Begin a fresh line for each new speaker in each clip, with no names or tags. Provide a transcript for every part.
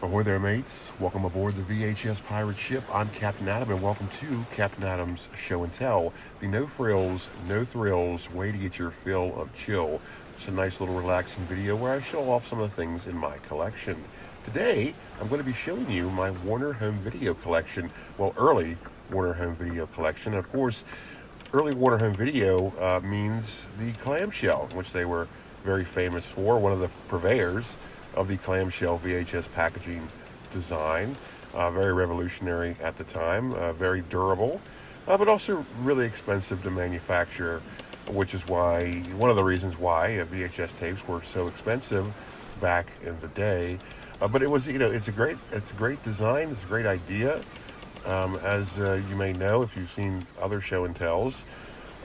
Ahoy there, mates. Welcome aboard the VHS Pirate Ship. I'm Captain Adam, and welcome to Captain Adam's Show and Tell, the no frills, no thrills way to get your fill of chill. It's a nice little relaxing video where I show off some of the things in my collection. Today, I'm going to be showing you my Warner Home Video collection, well, early Warner Home Video collection. And of course, early Warner Home Video means the clamshell, which they were very famous for, one of the purveyors of the clamshell VHS packaging design. Very revolutionary at the time, very durable, but also really expensive to manufacture, which is why, one of the reasons why VHS tapes were so expensive back in the day. But it was, it's a great design, it's a great idea. As you may know, if you've seen other show and tells,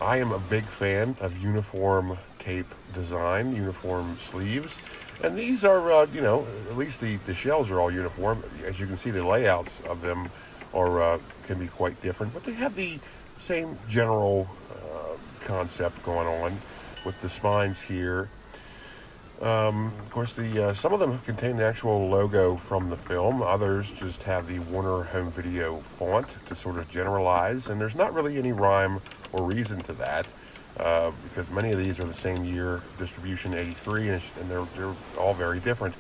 I am a big fan of uniform tape design, uniform sleeves. And these are, at least the shells are all uniform. As you can see, the layouts of them are can be quite different, but they have the same general concept going on with the spines here. Of course, some of them contain the actual logo from the film. Others just have the Warner Home Video font to sort of generalize, and there's not really any rhyme or reason to that. Because many of these are the same year distribution, 83, and they're all very different.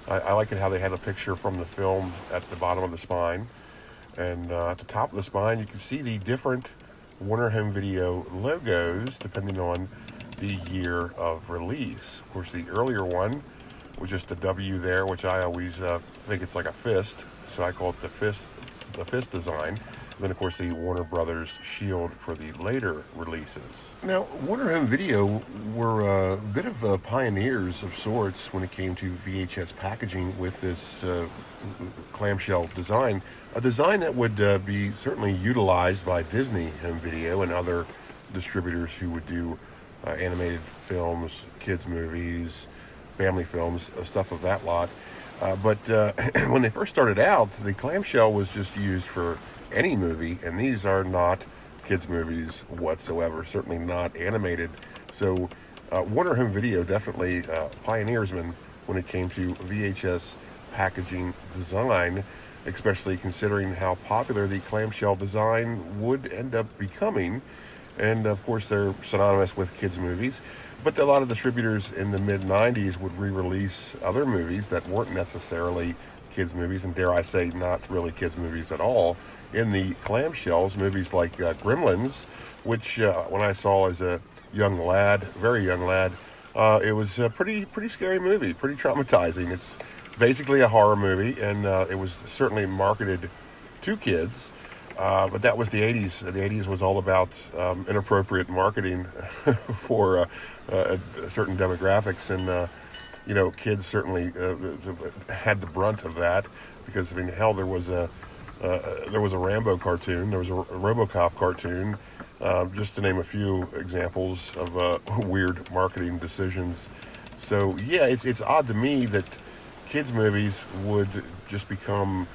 I like it how they had a picture from the film at the bottom of the spine, and at the top of the spine you can see the different Warner Home Video logos depending on the year of release. Of course, the earlier one was just the W there, which I always think it's like a fist, so I call it the fist design. Then, of course, the Warner Brothers shield for the later releases. Now, Warner Home Video were a bit of pioneers of sorts when it came to VHS packaging with this clamshell design, a design that would be certainly utilized by Disney Home Video and other distributors who would do animated films, kids' movies, family films, stuff of that lot. But when they first started out, the clamshell was just used for any movie, and these are not kids movies whatsoever, certainly not animated. So Warner Home Video definitely pioneersman when it came to VHS packaging design, especially considering how popular the clamshell design would end up becoming. And of course they're synonymous with kids movies, but a lot of distributors in the mid-90s would re-release other movies that weren't necessarily kids movies, and dare I say not really kids movies at all, in the clamshells. Movies like Gremlins, which when I saw as a young lad, very young lad, it was a pretty scary movie, pretty traumatizing. It's basically a horror movie, and it was certainly marketed to kids, but that was the 80s. The 80s was all about inappropriate marketing for certain demographics, and kids certainly had the brunt of that, because I mean, hell, there was a Rambo cartoon, there was a RoboCop cartoon, just to name a few examples of weird marketing decisions. So yeah, it's odd to me that kids movies would just become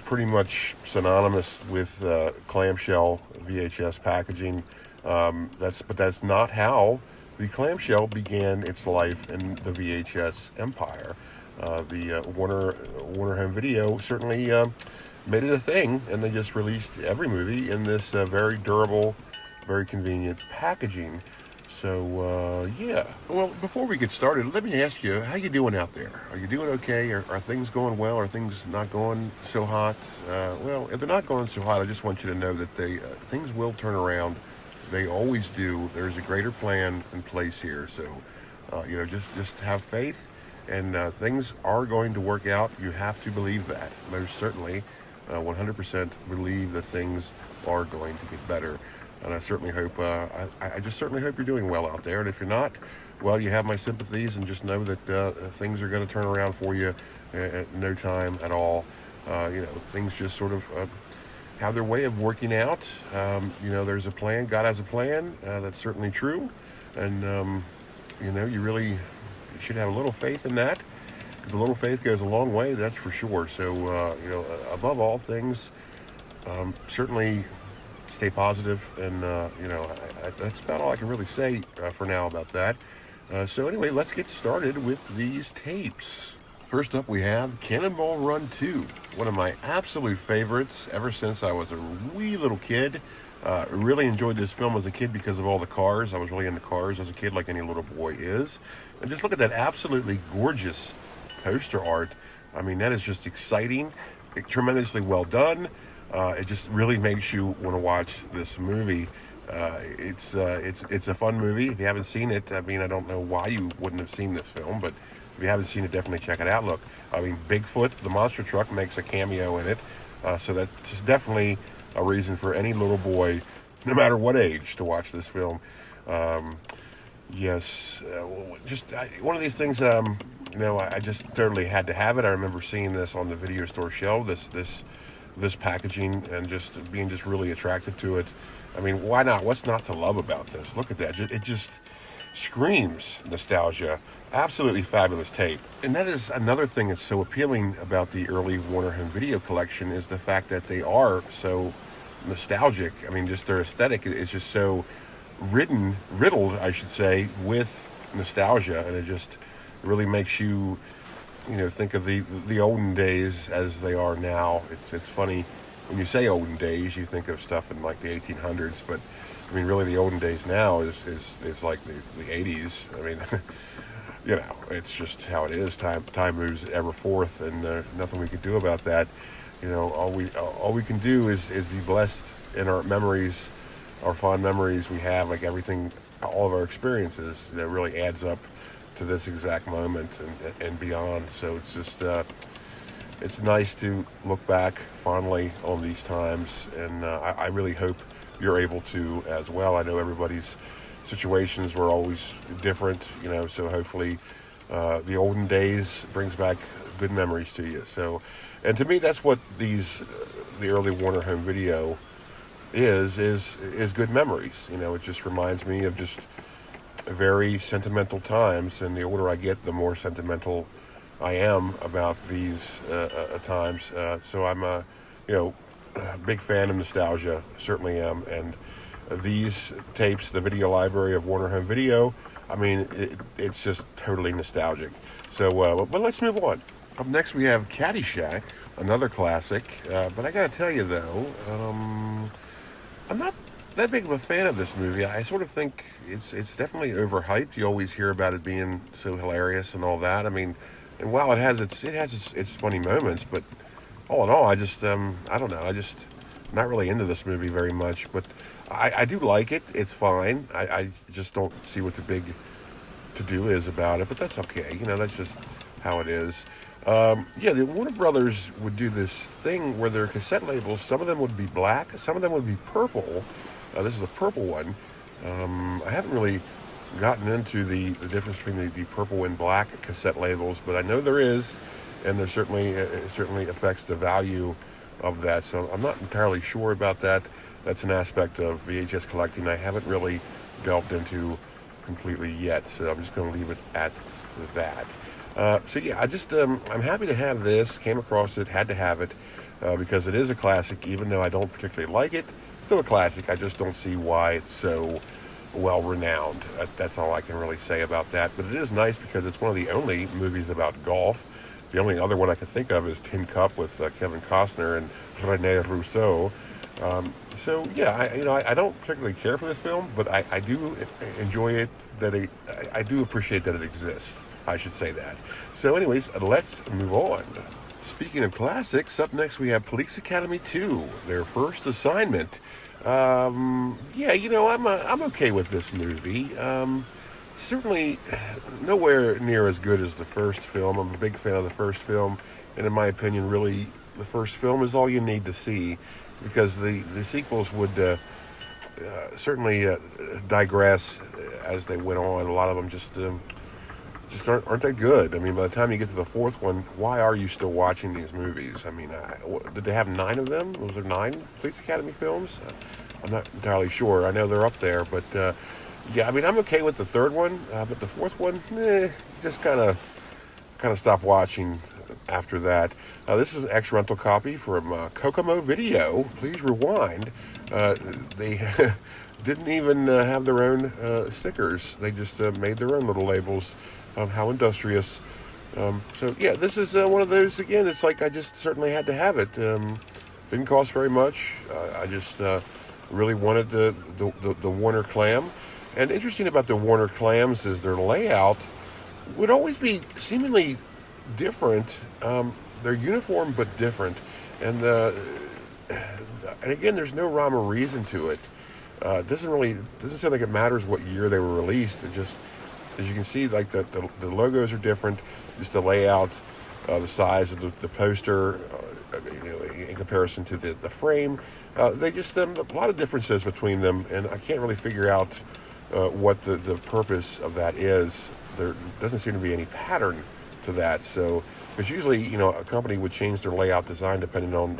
pretty much synonymous with clamshell VHS packaging. But that's not how the clamshell began its life in the VHS empire. The Warner Home Video certainly made it a thing, and they just released every movie in this very durable, very convenient packaging. So yeah. Well, before we get started, let me ask you, how you doing out there? Are you doing okay? Are things going well? Are things not going so hot? Well, if they're not going so hot, I just want you to know that things will turn around. They always do. There's a greater plan in place here. So just have faith, and things are going to work out. You have to believe that. There's certainly 100% believe that things are going to get better. And I certainly hope, I just certainly hope you're doing well out there. And if you're not, well, you have my sympathies, and just know that things are going to turn around for you at no time at all. Things just sort of have their way of working out. There's a plan. God has a plan. That's certainly true. And, you should have a little faith in that, because a little faith goes a long way, that's for sure. So, above all things, certainly stay positive, and that's about all I can really say for now about that. So anyway, let's get started with these tapes. First up, we have Cannonball Run 2, one of my absolute favorites ever since I was a wee little kid. Really enjoyed this film as a kid because of all the cars. I was really into cars as a kid, like any little boy is. And just look at that absolutely gorgeous poster art. I mean, that is just exciting, tremendously well done. It just really makes you want to watch this movie. It's a fun movie. If you haven't seen it, I mean, I don't know why you wouldn't have seen this film, but if you haven't seen it, definitely check it out. Look, I mean, Bigfoot, the monster truck, makes a cameo in it, so that's definitely a reason for any little boy, no matter what age, to watch this film. Yes, one of these things. I just totally had to have it. I remember seeing this on the video store shelf. This packaging, and just being really attracted to it. I mean, why not? What's not to love about this? Look at that. It just screams nostalgia. Absolutely fabulous tape. And that is another thing that's so appealing about the early Warner Home Video collection, is the fact that they are so nostalgic. I mean, just their aesthetic is just so riddled, I should say, with nostalgia, and it just really makes you think of the olden days as they are now. It's funny when you say olden days, you think of stuff in like the 1800s, but I mean, really, the olden days now is like the 80s. I mean, it's just how it is. Time moves ever forth, and nothing we can do about that. All we can do is be blessed in our memories, our fond memories we have, like everything, all of our experiences, that really adds up to this exact moment and beyond. So it's just it's nice to look back fondly on these times, and I really hope you're able to as well. I know everybody's situations were always different, so hopefully the olden days brings back good memories to you. So, and to me, that's what the early Warner Home Video is good memories. It just reminds me of just very sentimental times, and the older I get, the more sentimental I am about these times. So I'm a big fan of nostalgia, certainly am. And these tapes, the video library of Warner Home Video, I mean, it's just totally nostalgic. So, but let's move on. Up next, we have Caddyshack, another classic. But I gotta tell you though, I'm not that big of a fan of this movie. I sort of think it's definitely overhyped. You always hear about it being so hilarious and all that. I mean, and while it has its funny moments, but all in all, I just I don't know. I just not really into this movie very much. But I do like it. It's fine. I just don't see what the big to do is about it. But that's okay. That's just how it is. The Warner Brothers would do this thing where their cassette labels, some of them would be black, some of them would be purple. This is a purple one. I haven't really gotten into the difference between the purple and black cassette labels, but I know there is, and there certainly it certainly affects the value of that. So I'm not entirely sure about that. That's an aspect of VHS collecting I haven't really delved into completely yet. So I'm just going to leave it at that. I'm happy to have this. Came across it, had to have it, because it is a classic. Even though I don't particularly like it, still a classic. I just don't see why it's so well renowned. That's all I can really say about that. But it is nice because it's one of the only movies about golf. The only other one I can think of is Tin Cup with Kevin Costner and René Rousseau. I don't particularly care for this film, but I do enjoy it. I do appreciate that it exists. I should say that. So anyways, let's move on. Speaking of classics, up next we have Police Academy 2, their first assignment. I'm okay with this movie. Certainly nowhere near as good as the first film. I'm a big fan of the first film, and in my opinion, really, the first film is all you need to see, because the sequels would certainly digress as they went on. A lot of them just aren't that good. I mean, by the time you get to the fourth one, why are you still watching these movies? I mean, did they have 9 of them? Was there 9 Police Academy films? I'm not entirely sure. I know they're up there, but I'm okay with the third one, but the fourth one, just kind of stopped watching after that. This is an ex-rental copy from Kokomo Video. Please rewind. They didn't even have their own stickers. They just made their own little labels. How industrious So yeah, this is one of those, again, it's like I just certainly had to have it. Didn't cost very much. I just really wanted the Warner clam. And interesting about the Warner clams is their layout would always be seemingly different. They're uniform but different. And again, there's no rhyme or reason to it. Doesn't seem like it matters what year they were released. It just, as you can see, like the logos are different. Just the layout, the size of the poster, in comparison to the frame. They just, a lot of differences between them, and I can't really figure out what the purpose of that is. There doesn't seem to be any pattern to that. So, because usually, a company would change their layout design depending on,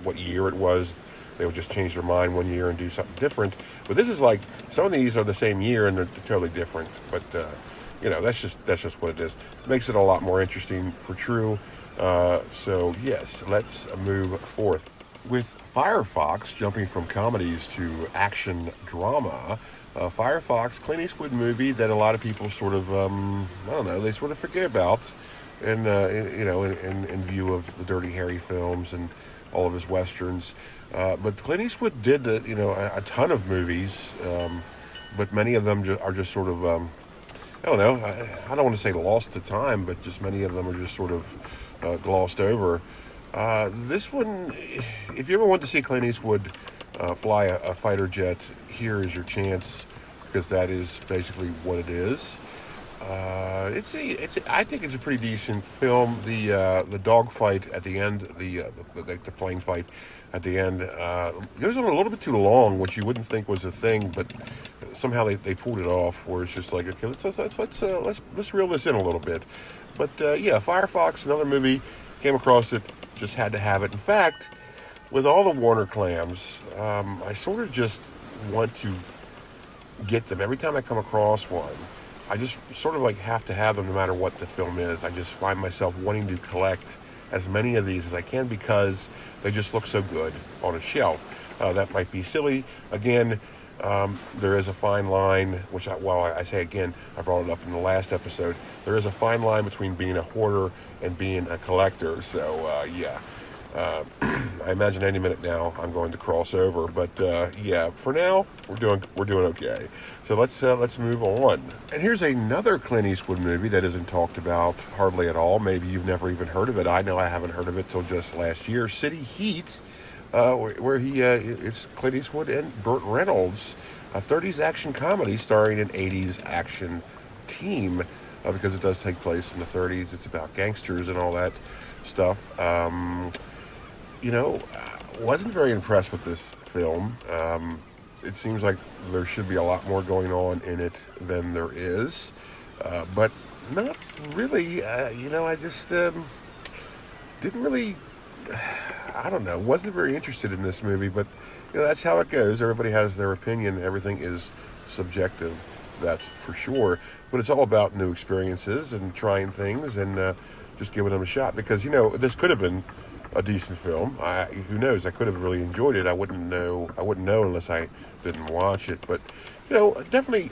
what year it was. They would just change their mind one year and do something different. But this is like, some of these are the same year and they're totally different. But, that's just what it is. Makes it a lot more interesting for True. So, yes, let's move forth. With Firefox, jumping from comedies to action drama, Firefox, Clint Eastwood movie that a lot of people sort of, they sort of forget about in view of the Dirty Harry films and all of his westerns. But Clint Eastwood did, a ton of movies, but many of them are just sort of, I don't want to say lost to time, but just many of them are just sort of glossed over. This one, if you ever want to see Clint Eastwood fly a fighter jet, here is your chance, because that is basically what it is. I think it's a pretty decent film. The dogfight at the end, the plane fight at the end, goes on a little bit too long, which you wouldn't think was a thing, but somehow they pulled it off. Where it's just like, okay, let's reel this in a little bit. But yeah, Firefox, another movie, came across it, just had to have it. In fact, with all the Warner clams, I sort of just want to get them every time I come across one. I just sort of like have to have them no matter what the film is. I just find myself wanting to collect as many of these as I can because they just look so good on a shelf. That might be silly. Again, there is a fine line, which I say again, I brought it up in the last episode. There is a fine line between being a hoarder and being a collector. So yeah. I imagine any minute now I'm going to cross over, but yeah, for now we're doing okay. So let's move on. And here's another Clint Eastwood movie that isn't talked about hardly at all. Maybe you've never even heard of it. I know I haven't heard of it till just last year. City Heat, where it's Clint Eastwood and Burt Reynolds, a 30s action comedy starring an 80s action team, because it does take place in the 30s. It's about gangsters and all that stuff. Wasn't very impressed with this film. It seems like there should be a lot more going on in it than there is, but not really. I just didn't really, wasn't very interested in this movie, but that's how it goes. Everybody has their opinion. Everything is subjective, that's for sure, but it's all about new experiences and trying things and just giving them a shot, because this could have been a decent film. Who knows? I could have really enjoyed it. I wouldn't know unless I didn't watch it. But definitely,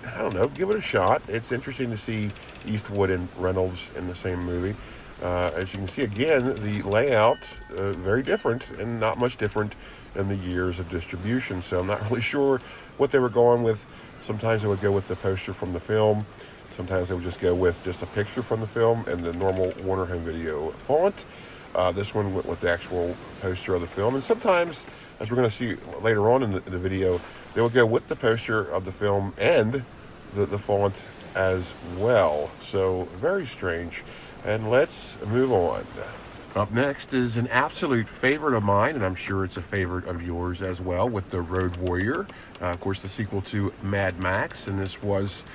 give it a shot. It's interesting to see Eastwood and Reynolds in the same movie. As you can see, again, the layout very different, and not much different in the years of distribution. So I'm not really sure what they were going with. Sometimes they would go with the poster from the film. Sometimes they would just go with just a picture from the film and the normal Warner Home Video font. This one went with the actual poster of the film. And sometimes, as we're going to see later on in the video, they will go with the poster of the film and the font as well. So, very strange. And let's move on. Up next is an absolute favorite of mine, and I'm sure it's a favorite of yours as well, with The Road Warrior. Of course, the sequel to Mad Max, and this was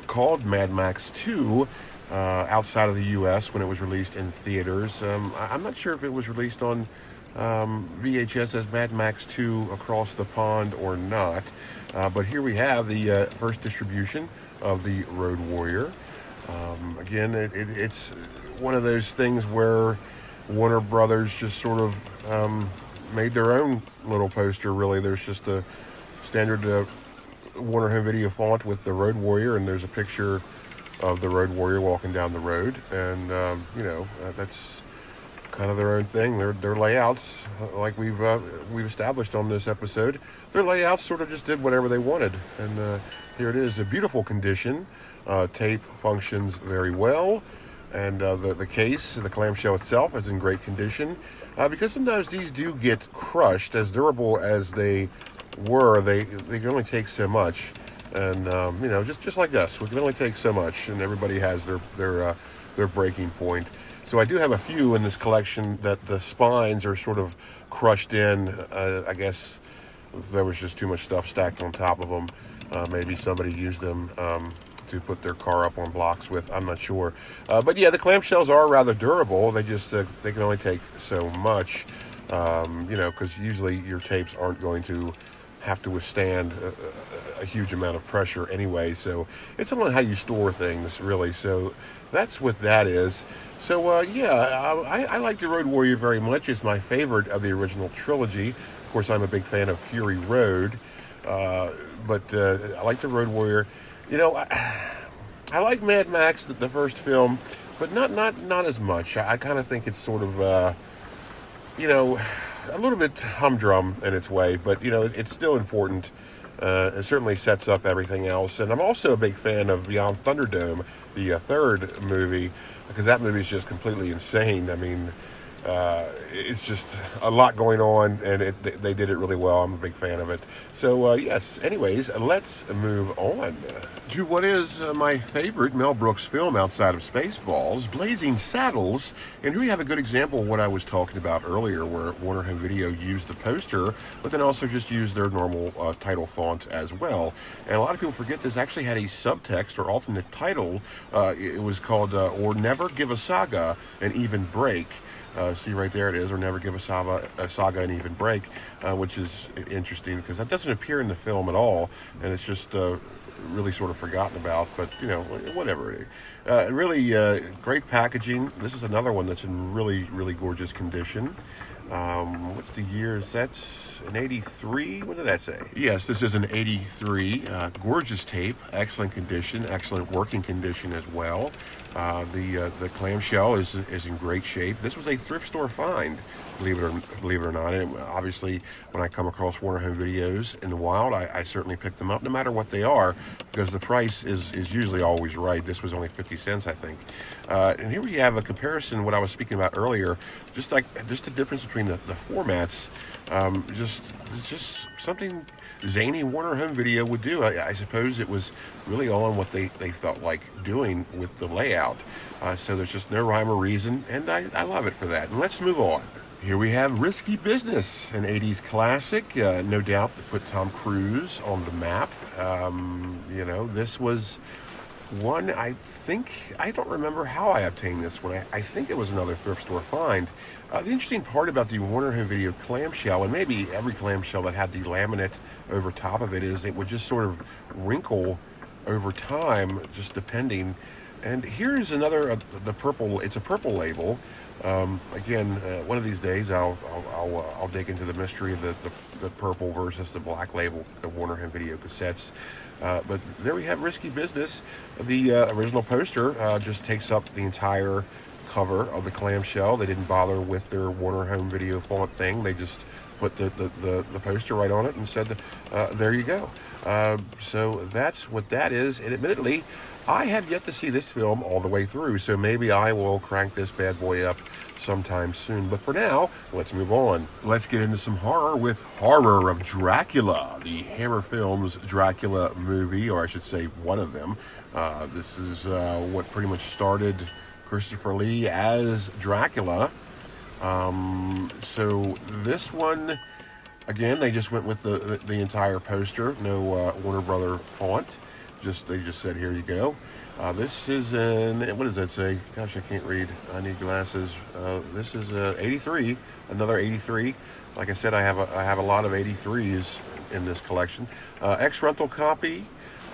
called Mad Max 2. Outside of the U.S. when it was released in theaters. I'm not sure if it was released on VHS as Mad Max 2 across the pond or not. But here we have the first distribution of The Road Warrior. Again, it's one of those things where Warner Brothers just sort of made their own little poster, really. There's just a standard Warner Home Video font with The Road Warrior, and there's a picture of the road warrior walking down the road, and that's kind of their own thing. Their layouts, like we've established on this episode, their layouts sort of just did whatever they wanted, and here it is, a beautiful condition. Tape functions very well, and the case, the clamshell itself, is in great condition. Because sometimes these do get crushed. As durable as they were, they can only take so much, and just like us, we can only take so much, and everybody has their breaking point. So I do have a few in this collection that the spines are sort of crushed in. I guess there was just too much stuff stacked on top of them. Maybe somebody used them to put their car up on blocks with. I'm not sure. But yeah, the clamshells are rather durable. They just they can only take so much, because usually your tapes aren't going to have to withstand a huge amount of pressure anyway. So it's all on how you store things, really. So that's what that is. So I like the Road Warrior very much. It's my favorite of the original trilogy. Of course, I'm a big fan of Fury Road, but I like the Road Warrior. I like Mad Max, the first film, but not as much. I kind of think it's sort of a little bit humdrum in its way, but it's still important. It certainly sets up everything else. And I'm also a big fan of Beyond Thunderdome, the third movie, because that movie is just completely insane. I mean, it's just a lot going on, and they did it really well. I'm a big fan of it. So, yes, anyways, let's move on to what is my favorite Mel Brooks film outside of Spaceballs, Blazing Saddles. And here we have a good example of what I was talking about earlier, where Warner Home Video used the poster, but then also just used their normal title font as well. And a lot of people forget this actually had a subtext or alternate title. It was called Or Never Give a Saga an Even Break. See right there it is, Or Never Give a Saga an Even Break, which is interesting because that doesn't appear in the film at all, and it's just really sort of forgotten about, but whatever. Really great packaging. This is another one that's in really, really gorgeous condition. What's the years? That's an 83. What did that say? Yes, this is an 83. Gorgeous tape, excellent condition, excellent working condition as well. The clamshell is in great shape. This was a thrift store find, believe it or not. And obviously, when I come across Warner Home Videos in the wild, I certainly pick them up, no matter what they are, because the price is usually always right. This was only 50 cents, I think. And here we have a comparison, what I was speaking about earlier, just the difference between the formats. Just something zany Warner Home Video would do. I suppose it was really on what they felt like doing with the layout. So there's just no rhyme or reason, and I love it for that. And let's move on. Here we have Risky Business, an 80s classic, no doubt, that put Tom Cruise on the map. This was one, I don't remember how I obtained this one. I think it was another thrift store find. The interesting part about the Warner Home Video clamshell, and maybe every clamshell that had the laminate over top of it, is it would just sort of wrinkle over time, just depending. And here's another, the purple. It's a purple label. Again, one of these days I'll dig into the mystery of the purple versus the black label of Warner Home Video cassettes. But there we have Risky Business. The original poster just takes up the entire cover of the clamshell. They didn't bother with their Warner Home Video font thing. They just put the poster right on it and said, there you go. So that's what that is. And admittedly, I have yet to see this film all the way through, so maybe I will crank this bad boy up sometime soon. But for now, let's move on. Let's get into some horror with Horror of Dracula, the Hammer Films Dracula movie, or I should say one of them. This is what pretty much started Christopher Lee as Dracula. So this one, again, they just went with the entire poster, no Warner Brother font. They just said, here you go. This is what does that say? Gosh, I can't read. I need glasses. This is 83, another 83. Like I said, I have a lot of 83s in this collection. Ex-rental copy.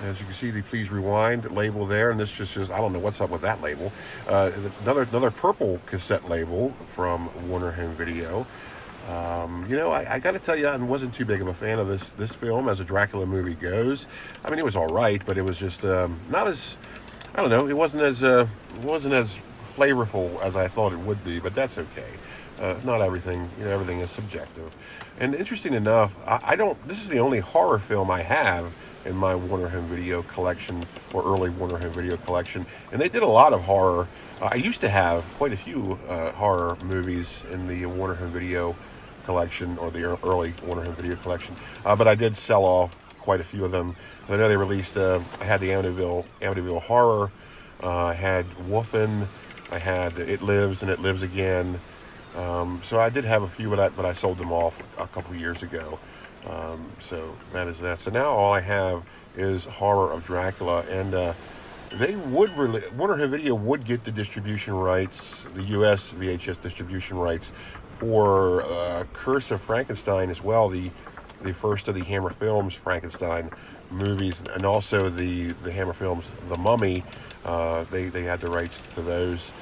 As you can see, the Please Rewind label there, and this just I don't know what's up with that label. Another purple cassette label from Warner Home Video. I got to tell you, I wasn't too big of a fan of this film as a Dracula movie goes. I mean, it was all right, but it was just not as I don't know. It wasn't as flavorful as I thought it would be, but that's okay. Not everything, everything is subjective. And interesting enough, I don't. This is the only horror film I have in my Warner Home Video collection, or early Warner Home Video collection. And they did a lot of horror. I used to have quite a few horror movies in the Warner Home Video collection, or the early Warner Home Video collection, but I did sell off quite a few of them. I know they released. I had the Amityville Horror. I had Wolfen. I had It Lives and It Lives Again. So I did have a few, but I sold them off a couple years ago. So that is that. So now all I have is Horror of Dracula, and they would Warner Home Video would get the distribution rights, the U.S. VHS distribution rights for Curse of Frankenstein as well, the first of the Hammer Films Frankenstein movies, and also the Hammer Films The Mummy. They had the rights to those.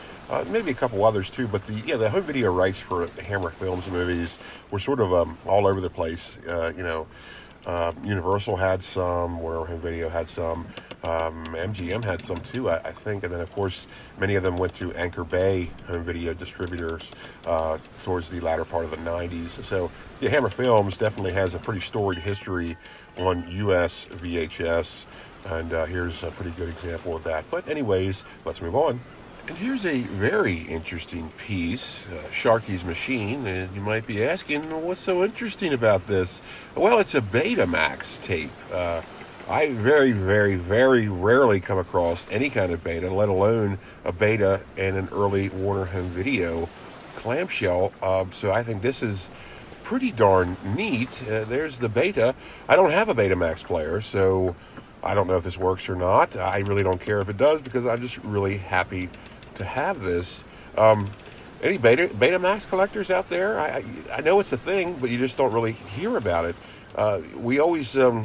Maybe a couple others too, but the home video rights for the Hammer Films movies were sort of all over the place. Universal had some, Warner Home Video had some, MGM had some too, I think, and then of course many of them went to Anchor Bay home video distributors towards the latter part of the 90s. So Hammer Films definitely has a pretty storied history on U.S. VHS, and here's a pretty good example of that. But anyways, let's move on. And here's a very interesting piece, Sharky's Machine, and you might be asking, what's so interesting about this? Well, it's a Betamax tape. I very, very, very rarely come across any kind of beta, let alone a beta in an early Warner Home Video clamshell. So I think this is pretty darn neat. There's the beta. I don't have a Betamax player, so I don't know if this works or not. I really don't care if it does, because I'm just really happy to have this. Any Betamax collectors out there? I know it's a thing, but you just don't really hear about it. We always sort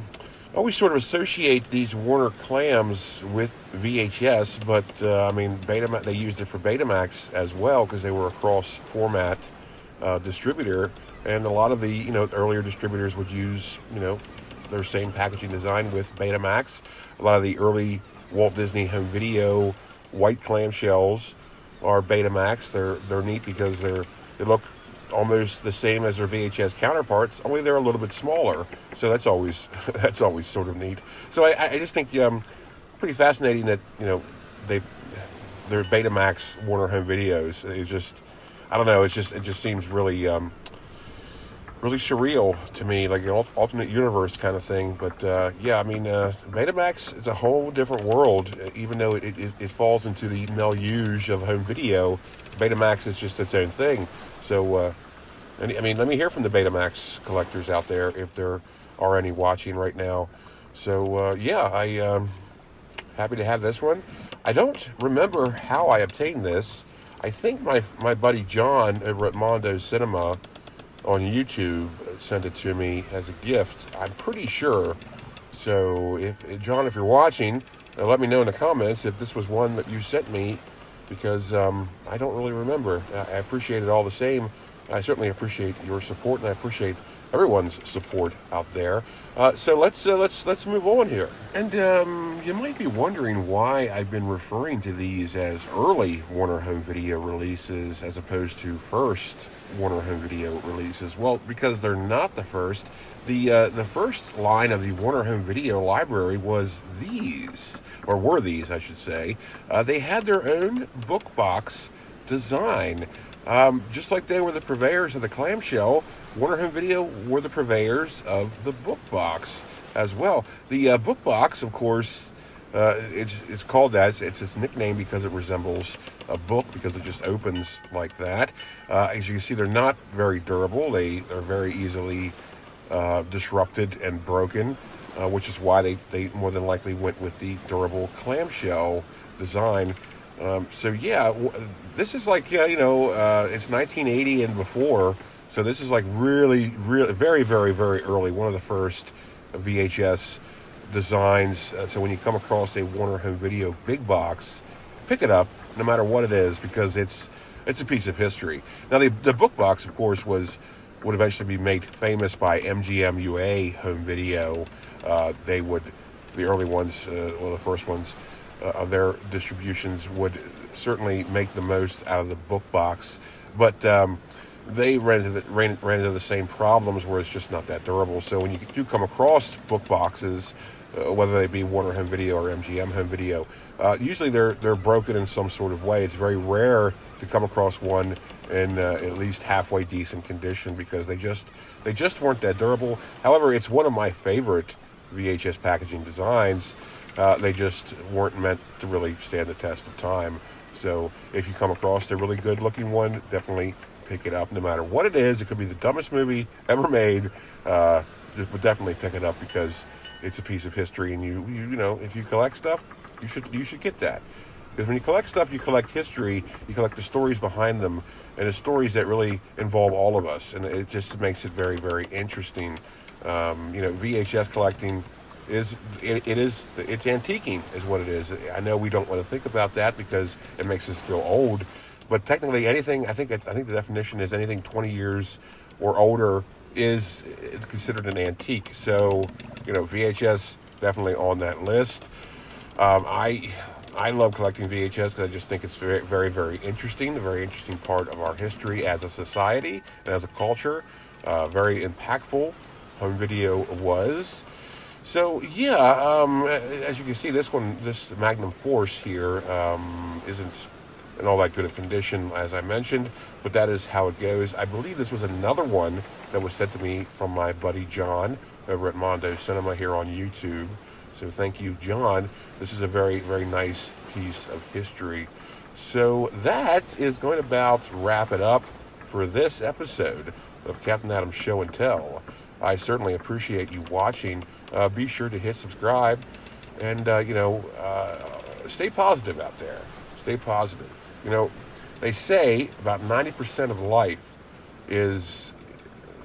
of associate these Warner clams with VHS, but Betamax, they used it for Betamax as well, because they were a cross-format distributor, and a lot of the earlier distributors would use their same packaging design with Betamax. A lot of the early Walt Disney Home Video white clamshells are Betamax. They're neat because they look almost the same as their VHS counterparts, only they're a little bit smaller. So that's always sort of neat. So I just think pretty fascinating that they're Betamax Warner Home Videos. It's just, I don't know. It just seems really really surreal to me, like an alternate universe kind of thing. But Betamax is a whole different world, even though it falls into the milieu of home video. Betamax is just its own thing. So, let me hear from the Betamax collectors out there, if there are any watching right now. So, I'm happy to have this one. I don't remember how I obtained this. I think my buddy John over at Mondo Cinema on YouTube sent it to me as a gift, I'm pretty sure. So if John, if you're watching, let me know in the comments if this was one that you sent me, because I don't really remember. I appreciate it all the same. I certainly appreciate your support, and I appreciate everyone's support out there. So let's move on here. And you might be wondering why I've been referring to these as early Warner Home Video releases as opposed to first Warner Home Video releases. Well, because they're not the first. The first line of the Warner Home Video library was these, or were these, I should say. They had their own book box design. Just like they were the purveyors of the clamshell, Warner Home Video were the purveyors of the book box as well. The book box, of course, it's called that. It's its nickname because it resembles a book, because it just opens like that. As you can see, they're not very durable. They are very easily disrupted and broken, which is why they more than likely went with the durable clamshell design. This is like, it's 1980 and before, so this is like really, really, very, very, very early, one of the first VHS designs. So when you come across a Warner Home Video big box, pick it up, no matter what it is, because it's a piece of history. Now, the book box, of course, would eventually be made famous by MGM UA Home Video. The early ones, the first ones, of their distributions would certainly make the most out of the book box, but they ran into the same problems where it's just not that durable. So when you do come across book boxes, whether they be Warner Home Video or MGM Home Video, usually they're broken in some sort of way. It's very rare to come across one in at least halfway decent condition because they just weren't that durable. However, it's one of my favorite VHS packaging designs. They just weren't meant to really stand the test of time. So if you come across a really good looking one, definitely pick it up no matter what it is. It could be the dumbest movie ever made, but definitely pick it up because it's a piece of history, and you know, if you collect stuff, you should get that. Because when you collect stuff, you collect history, you collect the stories behind them, and the stories that really involve all of us, and it just makes it very, very interesting. VHS collecting it's antiquing is what it is. I know we don't want to think about that because it makes us feel old, but technically anything, I think the definition is anything 20 years or older is considered an antique. So, VHS definitely on that list. I love collecting VHS because I just think it's very, very, very interesting, a very interesting part of our history as a society and as a culture. Very impactful, home video was. So, as you can see, this Magnum Force here isn't in all that good of condition, as I mentioned, but that is how it goes. I believe this was another one that was sent to me from my buddy John over at Mondo Cinema here on YouTube. So thank you, John. This is a very, very nice piece of history. So that is going to about wrap it up for this episode of Captain Adam's Show and Tell. I certainly appreciate you watching. Be sure to hit subscribe and, stay positive out there. Stay positive. They say about 90% of life is...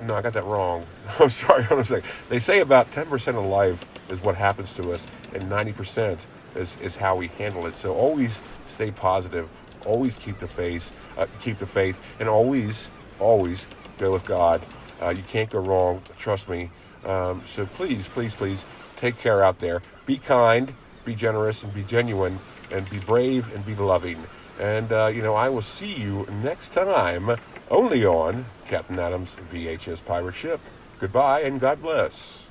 No, I got that wrong. I'm sorry. Hold on a second. They say about 10% of life is what happens to us, and 90% is how we handle it. So always stay positive. Always keep the faith, and always go with God. You can't go wrong. Trust me. So please, please, please take care out there. Be kind, be generous, and be genuine, and be brave and be loving. And, I will see you next time only on Captain Adam's VHS Pirate Ship. Goodbye and God bless.